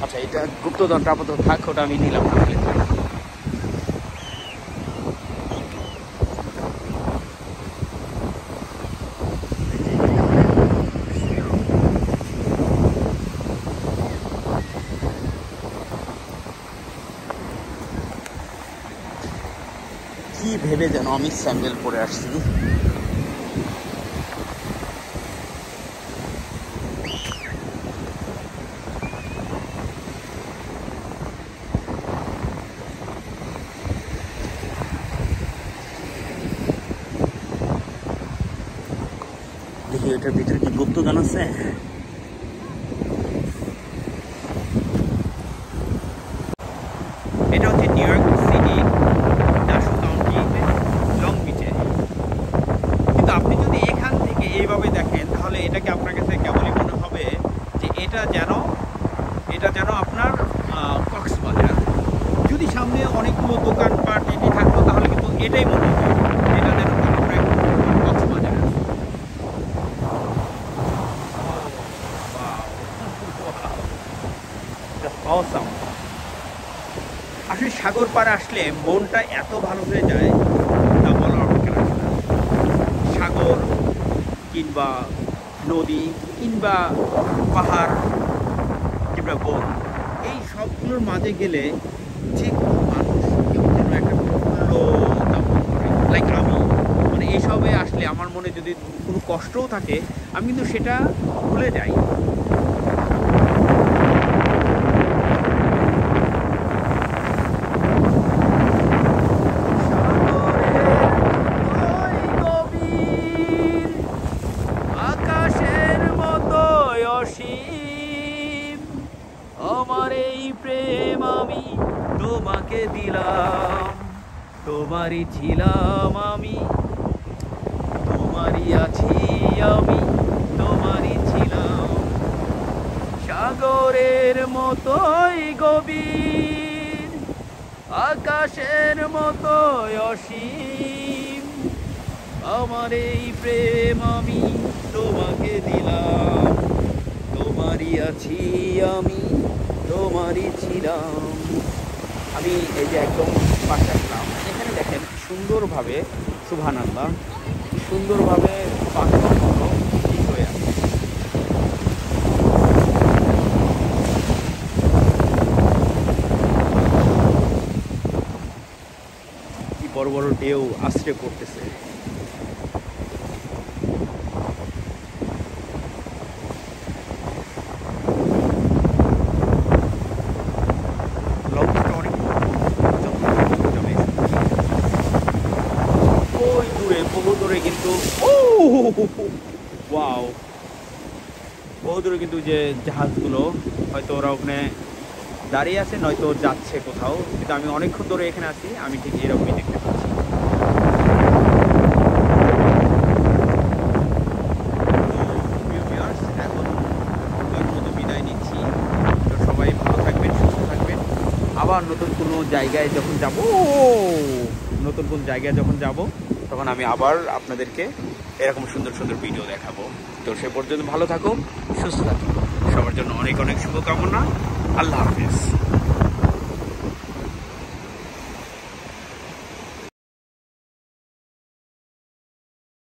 আচ্ছা, এটা গুপ্তধনটা আপাতত থাক, ওটা আমি নিলাম না। কি ভেবে যেন আমি স্যান্ডেল পরে আসছি। দেখি এটার ভিতরে কি গুপ্তধন আছে। এটা হচ্ছে New York City, Nassau County, Long বিচে। কিন্তু আপনি যদি এখান থেকে এইভাবে দেখেন তাহলে এটাকে আপনার কাছে কেবলই মনে হবে যে এটা যেন আপনার কক্সবাজার। যদি সামনে অনেকগুলো দোকানপাট এটি থাকতো তাহলে কিন্তু এটাই মনে হবে এটা যেন কক্সবাজার। Awesome. আসলে সাগর পাড়ে আসলে মনটা এত ভালো হয়ে যায় তা বলার অপেক্ষা রাখে না। সাগর কিংবা নদী কিংবা পাহাড় কিংবা বন, এই সবগুলোর মাঝে গেলে যে কোনো মানুষ কেউ যেন একটা প্রফুল্ল লাইক আমি, মানে এইসবে আসলে আমার মনে যদি কোনো কষ্টও থাকে আমি কিন্তু সেটা ভুলে যাই। আমার এই প্রেম আমি তোমাকে দিলাম, তোমারই ছিলাম আমি, তোমারই আছি আমি, তোমারই ছিলাম। সাগরের মতোই গভীর, আকাশের মতোই অসীম, আমার এই প্রেম আমি তোমাকে দিলাম, তোমারই আছি আমি, তোমারই ছিলাম। আমি এই যে একদম পাশে আসলাম, এখানে দেখেন সুন্দরভাবে সুবহানাল্লাহ, সুন্দরভাবে পাথরগুলো ঠিক হয়ে আছে। কি বড় বড় ঢেউ আছড়ে পড়তেছে। কিন্তু ওয়াও, বহু দূরে কিন্তু যে জাহাজগুলো হয়তো ওরা ওখানে দাঁড়িয়ে আছে, নয়তো যাচ্ছে কোথাও, কিন্তু আমি অনেকক্ষণ ধরে এখানে আছি, আমি ঠিক এরকমই দেখতে পাচ্ছি। এখন মতো বিদায় নিচ্ছি, তো সবাই ভালো থাকবেন, সুস্থ থাকবেন। আবার নতুন কোনো জায়গায় যখন যাব তখন আমি আবার আপনাদেরকে এরকম সুন্দর সুন্দর ভিডিও দেখাবো। তো সে পর্যন্ত ভালো থাকুন, সুস্থ থাকুন, সবার জন্য অনেক অনেক শুভকামনা। আল্লাহ হাফেজ।